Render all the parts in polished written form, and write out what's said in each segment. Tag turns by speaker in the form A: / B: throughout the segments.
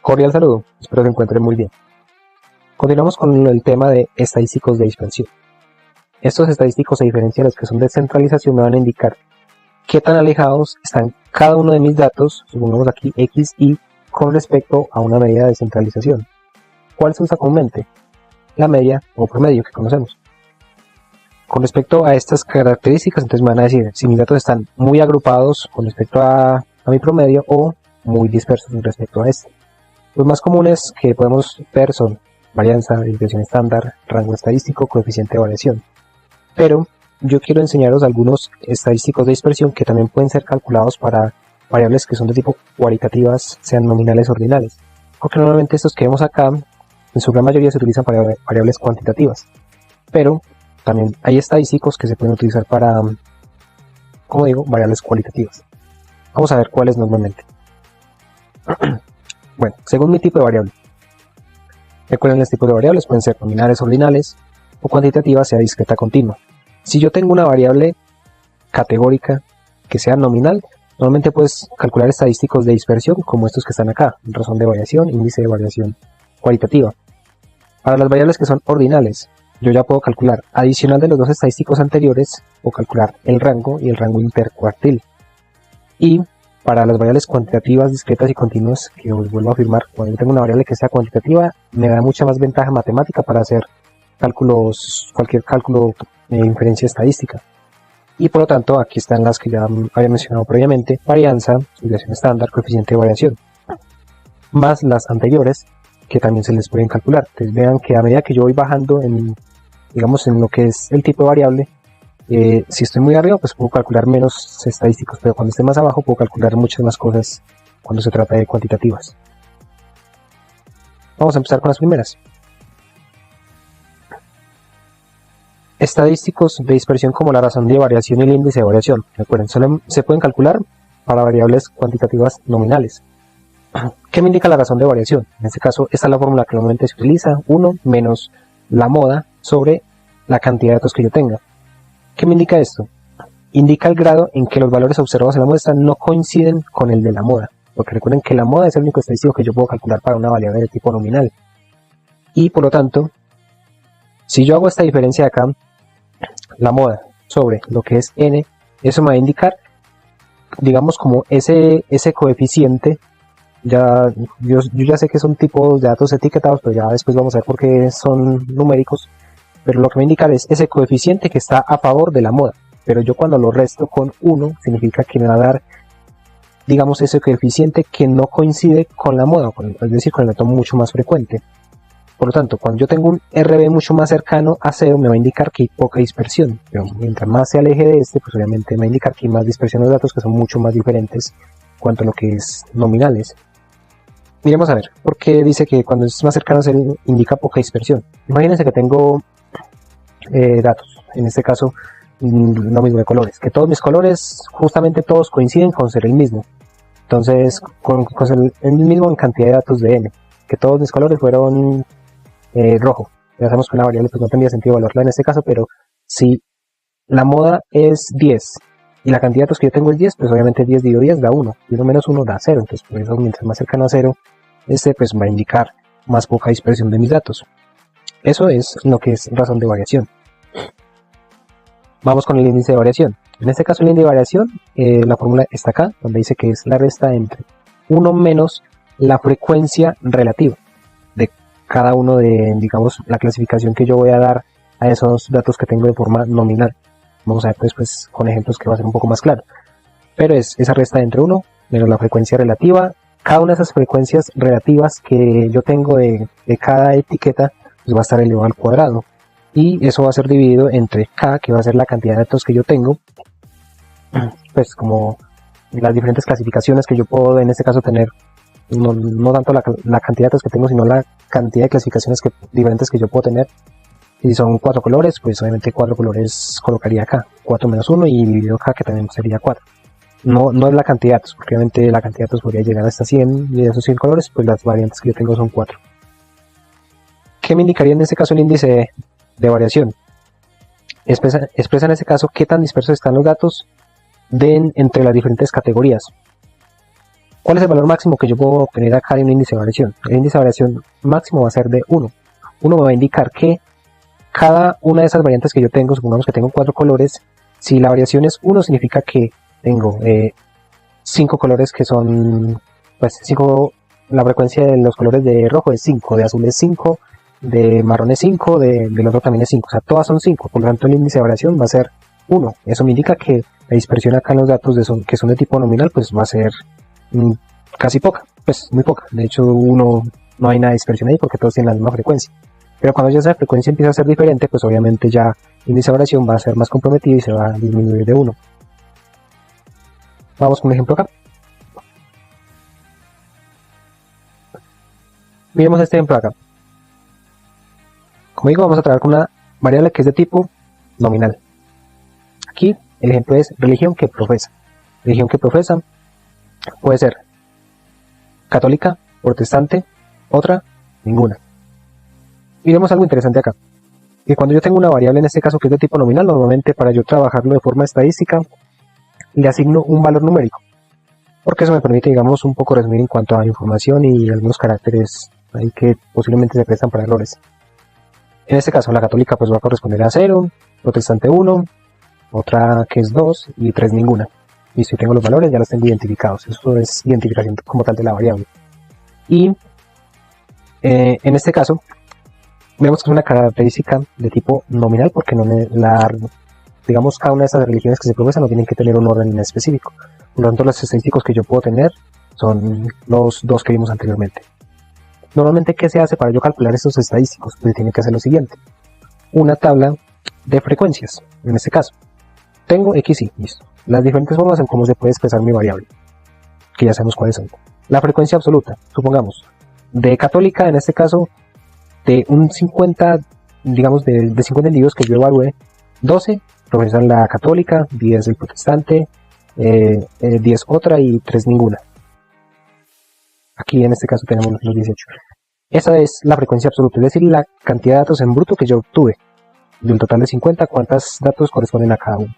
A: Cordial saludo, espero se encuentren muy bien. Continuamos con el tema de estadísticos de dispersión. Estos estadísticos, a diferencia de los que son de centralización, me van a indicar qué tan alejados están cada uno de mis datos, supongamos aquí X, Y, con respecto a una medida de centralización. ¿Cuál se usa comúnmente? La media o promedio que conocemos. Con respecto a estas características, entonces me van a decir si mis datos están muy agrupados con respecto a mi promedio o muy dispersos con respecto a este. Los más comunes que podemos ver son varianza, desviación estándar, rango estadístico, coeficiente de variación. Pero yo quiero enseñaros algunos estadísticos de dispersión que también pueden ser calculados para variables que son de tipo cualitativas, sean nominales o ordinales. Porque normalmente estos que vemos acá, en su gran mayoría se utilizan para variables cuantitativas. Pero también hay estadísticos que se pueden utilizar para, como digo, variables cualitativas. Vamos a ver cuáles normalmente. Bueno, según mi tipo de variable. Recuerden, los tipos de variables pueden ser nominales, ordinales o cuantitativas, sea discreta continua. Si yo tengo una variable categórica que sea nominal, normalmente puedes calcular estadísticos de dispersión como estos que están acá, razón de variación, índice de variación cualitativa. Para las variables que son ordinales, yo ya puedo calcular, adicional de los dos estadísticos anteriores, o calcular el rango y el rango intercuartil. Y para las variables cuantitativas, discretas y continuas, que os vuelvo a afirmar, cuando yo tengo una variable que sea cuantitativa, me da mucha más ventaja matemática para hacer cálculos, cualquier cálculo de inferencia estadística. Y por lo tanto, aquí están las que ya había mencionado previamente: varianza, desviación estándar, coeficiente de variación, más las anteriores, que también se les pueden calcular. Entonces vean que a medida que yo voy bajando en, digamos, en lo que es el tipo de variable, si estoy muy arriba, pues puedo calcular menos estadísticos, pero cuando esté más abajo puedo calcular muchas más cosas cuando se trata de cuantitativas. Vamos a empezar con las primeras. Estadísticos de dispersión como la razón de variación y el índice de variación. Recuerden, solo se pueden calcular para variables cuantitativas nominales. ¿Qué me indica la razón de variación? En este caso, esta es la fórmula que normalmente se utiliza: 1 menos la moda sobre la cantidad de datos que yo tenga. ¿Qué me indica esto? Indica el grado en que los valores observados en la muestra no coinciden con el de la moda. Porque recuerden que la moda es el único estadístico que yo puedo calcular para una variable de tipo nominal. Y por lo tanto, si yo hago esta diferencia de acá, la moda sobre lo que es n, eso me va a indicar, digamos, como ese coeficiente. Yo ya sé que son tipos de datos etiquetados, pero ya después vamos a ver por qué son numéricos. Pero lo que me indica es ese coeficiente que está a favor de la moda. Pero yo cuando lo resto con 1, significa que me va a dar, digamos, ese coeficiente que no coincide con la moda, es decir, con el dato mucho más frecuente. Por lo tanto, cuando yo tengo un RB mucho más cercano a 0, me va a indicar que hay poca dispersión. Pero mientras más se aleje de este, pues obviamente me va a indicar que hay más dispersión de datos que son mucho más diferentes en cuanto a lo que es nominales. Miremos a ver, ¿por qué dice que cuando es más cercano a 0 indica poca dispersión? Imagínense que tengo datos, en este caso lo mismo de colores, que todos mis colores justamente todos coinciden con ser el mismo. Entonces con ser el mismo en cantidad de datos de n, que todos mis colores fueron rojo. Ya sabemos que una variable pues no tendría sentido evaluarla en este caso, pero si la moda es 10 y la cantidad de datos que yo tengo es 10, pues obviamente 10 dividido 10 da 1, y 1 menos 1 da 0, entonces por eso mientras más cercano a 0, este pues va a indicar más poca dispersión de mis datos. Eso es lo que es razón de variación. Vamos con el índice de variación. En este caso el índice de variación, la fórmula está acá, donde dice que es la resta entre 1 menos la frecuencia relativa de cada uno de, digamos, la clasificación que yo voy a dar a esos datos que tengo de forma nominal. Vamos a ver después con ejemplos que va a ser un poco más claro. Pero es esa resta entre 1 menos la frecuencia relativa. Cada una de esas frecuencias relativas que yo tengo de cada etiqueta, pues va a estar elevado al cuadrado. Y eso va a ser dividido entre k, que va a ser la cantidad de datos que yo tengo, pues como las diferentes clasificaciones que yo puedo en este caso tener, no tanto la cantidad de datos que tengo, sino la cantidad de clasificaciones diferentes que yo puedo tener. Si son 4 colores, pues obviamente 4 colores colocaría acá, 4 menos 1 y dividido acá, que también sería 4. No es la cantidad de datos, porque obviamente la cantidad de datos podría llegar hasta 100, y de esos 100 colores, pues las variantes que yo tengo son 4. ¿Qué me indicaría en este caso el índice de variación? expresa en ese caso qué tan dispersos están los datos entre las diferentes categorías. ¿Cuál es el valor máximo que yo puedo obtener acá en un índice de variación? El índice de variación máximo va a ser de 1. 1 me va a indicar que cada una de esas variantes que yo tengo, supongamos que tengo 4 colores, si la variación es 1 significa que tengo 5 colores que son, pues 5, la frecuencia de los colores de rojo es 5, de azul es 5, de marrón es 5, del otro también es 5, o sea, todas son 5, por lo tanto el índice de variación va a ser 1. Eso me indica que la dispersión acá en los datos que son de tipo nominal, pues va a ser casi poca, pues muy poca. De hecho, no hay nada de dispersión ahí porque todos tienen la misma frecuencia. Pero cuando ya esa frecuencia empieza a ser diferente, pues obviamente ya el índice de variación va a ser más comprometido y se va a disminuir de 1. Vamos con un ejemplo acá. Miremos este ejemplo acá. Como digo, vamos a trabajar con una variable que es de tipo nominal. Aquí el ejemplo es religión que profesa. Religión que profesa puede ser católica, protestante, otra, ninguna. Miremos algo interesante acá. Que cuando yo tengo una variable en este caso que es de tipo nominal, normalmente para yo trabajarlo de forma estadística, le asigno un valor numérico. Porque eso me permite, digamos, un poco resumir en cuanto a información y algunos caracteres ahí que posiblemente se prestan para errores. En este caso, la católica pues va a corresponder a 0, protestante 1, otra que es 2 y 3 ninguna. Y si tengo los valores ya los tengo identificados. Eso es identificación como tal de la variable. Y en este caso, vemos que es una característica de tipo nominal porque digamos, cada una de estas religiones que se profesan no tienen que tener un orden en específico. Por lo tanto, los estadísticos que yo puedo tener son los dos que vimos anteriormente. Normalmente, ¿qué se hace para yo calcular estos estadísticos? Pues tiene que hacer lo siguiente. Una tabla de frecuencias, en este caso. Tengo X y, listo. Las diferentes formas en cómo se puede expresar mi variable, que ya sabemos cuáles son. La frecuencia absoluta, supongamos, de católica, en este caso, de un 50, digamos, de 50 individuos que yo evalué, 12 profesan la católica, 10 el protestante, 10 otra y 3 ninguna. Aquí en este caso tenemos los 18. Esa es la frecuencia absoluta, es decir, la cantidad de datos en bruto que yo obtuve. Del total de 50, ¿cuántos datos corresponden a cada uno?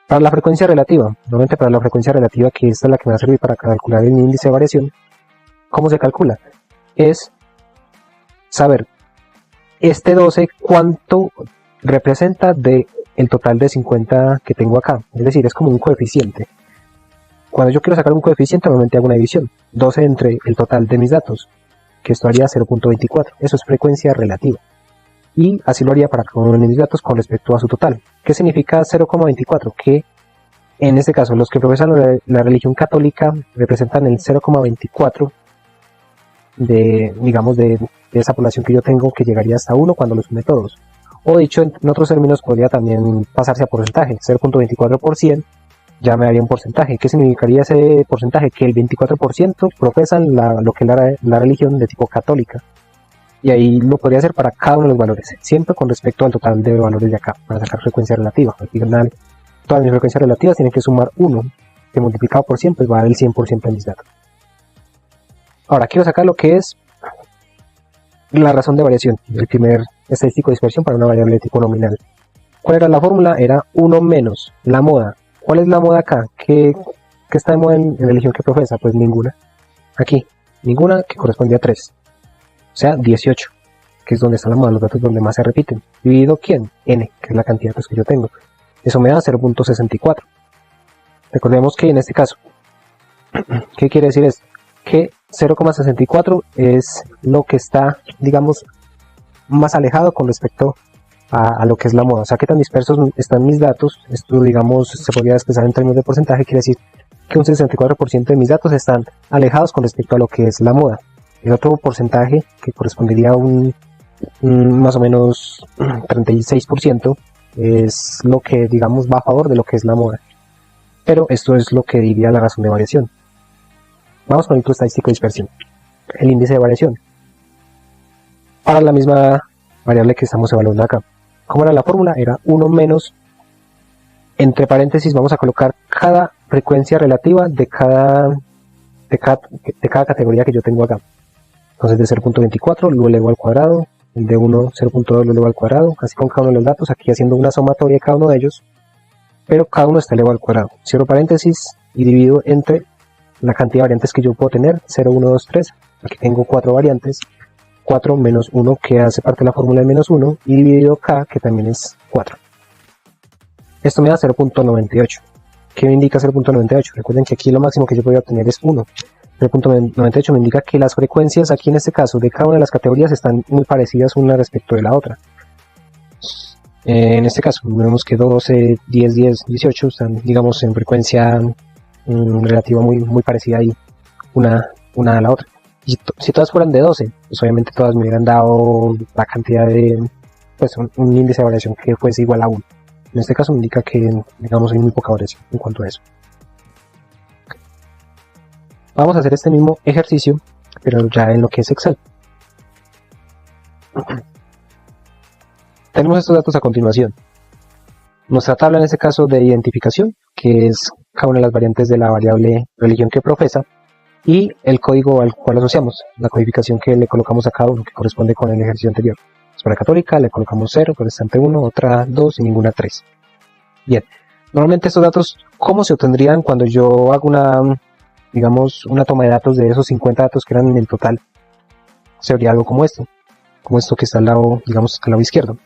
A: Para la frecuencia relativa, normalmente para la frecuencia relativa, que esta es la que me va a servir para calcular el índice de variación, ¿cómo se calcula? Es saber este 12 cuánto representa del total de 50 que tengo acá. Es decir, es como un coeficiente. Cuando yo quiero sacar un coeficiente, normalmente hago una división. 12 entre el total de mis datos, que esto haría 0.24. Eso es frecuencia relativa. Y así lo haría para cada uno de mis datos con respecto a su total. ¿Qué significa 0.24? Que en este caso los que profesan la religión católica representan el 0.24 de esa población que yo tengo, que llegaría hasta 1 cuando los sume todos. O dicho en otros términos, podría también pasarse a porcentaje. 0.24% ya me daría un porcentaje. ¿Qué significaría ese porcentaje? Que el 24% profesan lo que es la religión de tipo católica. Y ahí lo podría hacer para cada uno de los valores, siempre con respecto al total de valores de acá, para sacar frecuencia relativa. Al final, todas mis frecuencias relativas tienen que sumar 1, que multiplicado por 100, pues va a dar el 100% de mis datos. Ahora, quiero sacar lo que es la razón de variación, el primer estadístico de dispersión para una variable de tipo nominal. ¿Cuál era la fórmula? Era 1 menos la moda. ¿Cuál es la moda acá? ¿Qué está de moda en religión que profesa? Pues ninguna. Aquí, ninguna, que corresponde a 3. O sea, 18, que es donde está la moda, los datos donde más se repiten. ¿Dividido quién? N, que es la cantidad que yo tengo. Eso me da 0.64. Recordemos que en este caso, ¿qué quiere decir esto? Que 0.64 es lo que está, digamos, más alejado con respecto a lo que es la moda. O sea, qué tan dispersos están mis datos. Esto, digamos, se podría expresar en términos de porcentaje. Quiere decir que un 64% de mis datos están alejados con respecto a lo que es la moda. El otro porcentaje, que correspondería a un más o menos 36%, es lo que, digamos, va a favor de lo que es la moda. Pero esto es lo que diría la razón de variación. Vamos con el estadístico de dispersión, el índice de variación, para la misma variable que estamos evaluando acá. ¿Cómo era la fórmula? Era 1 menos, entre paréntesis vamos a colocar cada frecuencia relativa de cada categoría que yo tengo acá. Entonces de 0.24 lo elevo al cuadrado, el de 1 0.2 lo elevo al cuadrado, así con cada uno de los datos, aquí haciendo una sumatoria de cada uno de ellos, pero cada uno está elevado al cuadrado. Cierro paréntesis y divido entre la cantidad de variantes que yo puedo tener, 0, 1, 2, 3. Aquí tengo 4 variantes, 4 menos 1 que hace parte de la fórmula de menos 1 y dividido k que también es 4. Esto me da 0.98. ¿Qué me indica 0.98? Recuerden que aquí lo máximo que yo podría obtener es 1. 0.98 me indica que las frecuencias aquí en este caso de cada una de las categorías están muy parecidas una respecto de la otra. En este caso vemos que 12, 10, 10, 18 están, digamos, en frecuencia relativa muy parecida ahí una a la otra. Y si todas fueran de 12, pues obviamente todas me hubieran dado la cantidad de, pues un índice de variación que fuese igual a 1. En este caso me indica que, digamos, hay muy poca variación en cuanto a eso. Vamos a hacer este mismo ejercicio, pero ya en lo que es Excel. Tenemos estos datos a continuación. Nuestra tabla en este caso de identificación, que es cada una de las variantes de la variable religión que profesa, y el código al cual asociamos, la codificación que le colocamos a cada uno, que corresponde con el ejercicio anterior. Para católica le colocamos 0, restante 1, otra 2 y ninguna 3. Bien, normalmente estos datos, ¿cómo se obtendrían cuando yo hago una toma de datos de esos 50 datos que eran en el total? Sería algo como esto que está al lado, digamos, al lado izquierdo,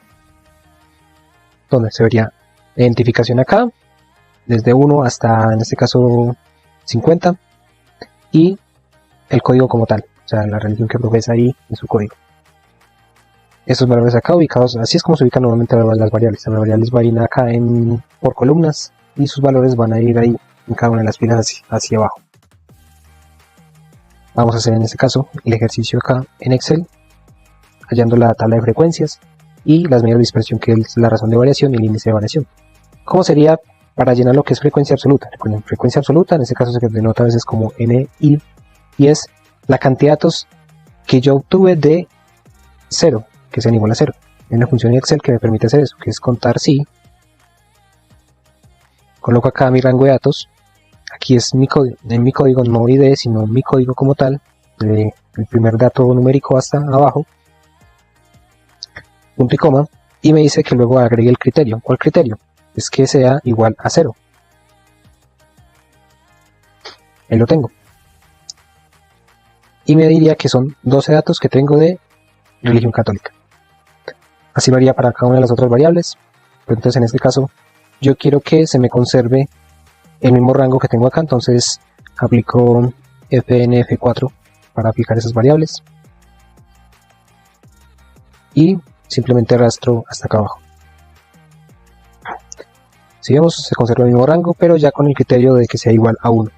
A: donde se vería la identificación acá, desde 1 hasta, en este caso, 50, y el código como tal, o sea, la religión que profesa ahí en su código. Estos valores acá ubicados, así es como se ubican normalmente las variables. Las variables van a ir acá por columnas y sus valores van a ir ahí en cada una de las filas hacia abajo. Vamos a hacer en este caso el ejercicio acá en Excel, hallando la tabla de frecuencias y las medidas de dispersión, que es la razón de variación y el índice de variación. ¿Cómo sería para llenar lo que es frecuencia absoluta? Recuerden, frecuencia absoluta en este caso se denota a veces como NI y es la cantidad de datos que yo obtuve de 0, que sean igual a 0. Hay una función en Excel que me permite hacer eso, que es contar si. Coloco acá mi rango de datos. Aquí es mi código, en mi código no ID, sino mi código como tal, el primer dato numérico hasta abajo, punto y coma, y me dice que luego agregue el criterio. ¿Cuál criterio? Es que sea igual a 0. Ahí lo tengo. Y me diría que son 12 datos que tengo de religión católica. Así lo haría para cada una de las otras variables. Pero entonces en este caso yo quiero que se me conserve el mismo rango que tengo acá, entonces aplico FNF4 para aplicar esas variables y simplemente arrastro hasta acá abajo. Si vemos, se conserva el mismo rango, pero ya con el criterio de que sea igual a 1.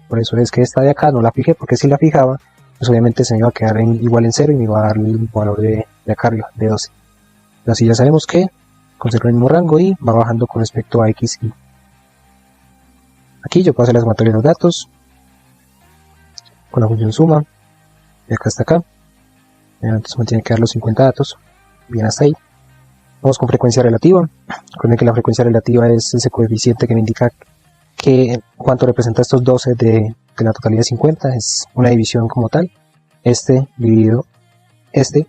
A: Por eso es que esta de acá no la fijé, porque si la fijaba, pues obviamente se me iba a quedar igual en 0 y me iba a dar el valor de acá arriba, de 12. Así ya sabemos que conserva el mismo rango y va bajando con respecto a X y. Aquí yo puedo hacer la sumatoria de los datos con la función suma, de acá hasta acá. Entonces me tiene que dar los 50 datos, bien hasta ahí. Vamos con frecuencia relativa. Recuerden que la frecuencia relativa es ese coeficiente que me indica que cuánto representa estos 12 de la totalidad de 50, es una división como tal, este dividido este,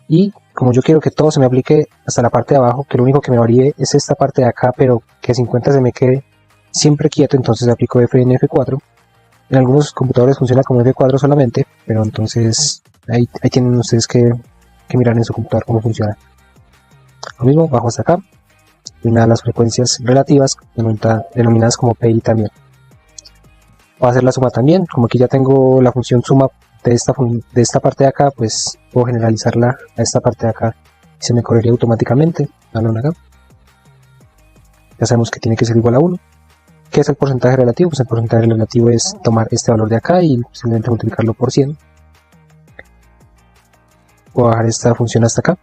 A: y como yo quiero que todo se me aplique hasta la parte de abajo, que lo único que me varíe es esta parte de acá, pero que 50 se me quede siempre quieto, entonces aplico FNF4. En algunos computadores funciona como F4 solamente, pero entonces ahí tienen ustedes que mirar en su computador cómo funciona. Lo mismo, bajo hasta acá, y una de las frecuencias relativas denominadas como PI también. Voy a hacer la suma también, como aquí ya tengo la función suma de esta parte de acá, pues puedo generalizarla a esta parte de acá y se me correría automáticamente. Acá. Ya sabemos que tiene que ser igual a 1. ¿Qué es el porcentaje relativo? Pues el porcentaje relativo es tomar este valor de acá y simplemente multiplicarlo por 100. Voy a bajar esta función hasta acá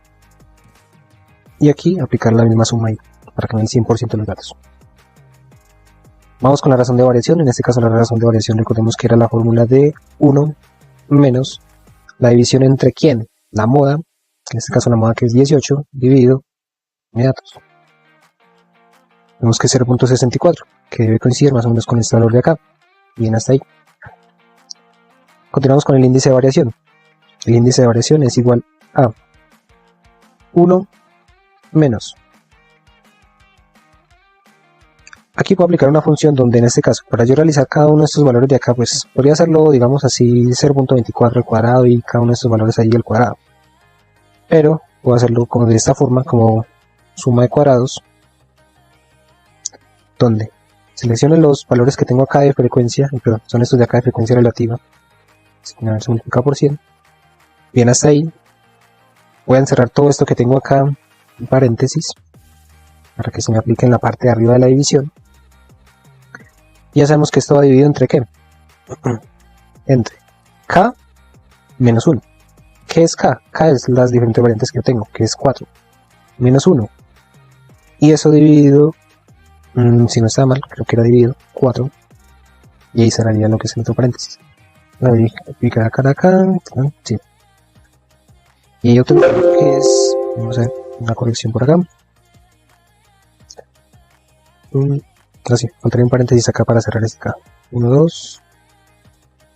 A: y aquí aplicar la misma suma ahí para que me dé el 100% de los datos. Vamos con la razón de variación. En este caso la razón de variación, recordemos que era la fórmula de 1 menos la división entre quién, la moda, en este caso la moda que es 18, dividido mis datos. Vemos que es 0.64, que debe coincidir más o menos con este valor de acá. Bien, hasta ahí. Continuamos con el índice de variación. El índice de variación es igual a 1 menos. Aquí puedo aplicar una función donde en este caso, para yo realizar cada uno de estos valores de acá, pues podría hacerlo, digamos así, 0.24 al cuadrado y cada uno de estos valores ahí al cuadrado. Pero puedo hacerlo como de esta forma, como suma de cuadrados, donde selecciono los valores que tengo acá de frecuencia, perdón, son estos de acá de frecuencia relativa, se multiplica por 100, bien hasta ahí. Voy a encerrar todo esto que tengo acá en paréntesis, para que se me aplique en la parte de arriba de la división. Ya sabemos que esto va dividido entre ¿qué? Entre k menos 1. ¿Qué es k? K es las diferentes variantes que yo tengo, que es 4, menos 1. Y eso dividido, si no está mal, creo que era dividido, 4. Y ahí cerraría lo que es entre paréntesis. Voy a aplicar acá, sí. Y hay otro que es, vamos a ver, una corrección por acá. Así, faltaría un paréntesis acá para cerrar este acá. 1, 2.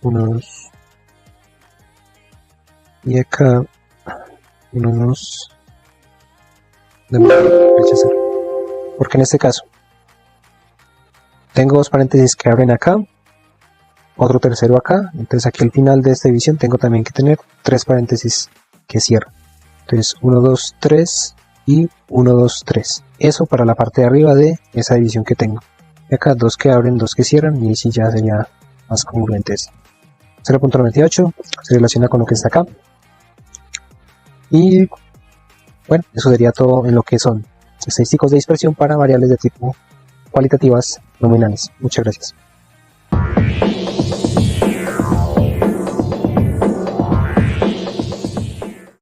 A: 1, 2. Y acá 1, 2. Rechazar. Porque en este caso tengo dos paréntesis que abren acá, otro tercero acá. Entonces aquí al final de esta división tengo también que tener tres paréntesis que cierran. Entonces 1, 2, 3 y 1, 2, 3. Eso para la parte de arriba de esa división que tengo. Y acá dos que abren, dos que cierran, y así ya sería más congruente. 0.98 se relaciona con lo que está acá. Y bueno, eso sería todo en lo que son estadísticos de dispersión para variables de tipo cualitativas nominales. Muchas gracias.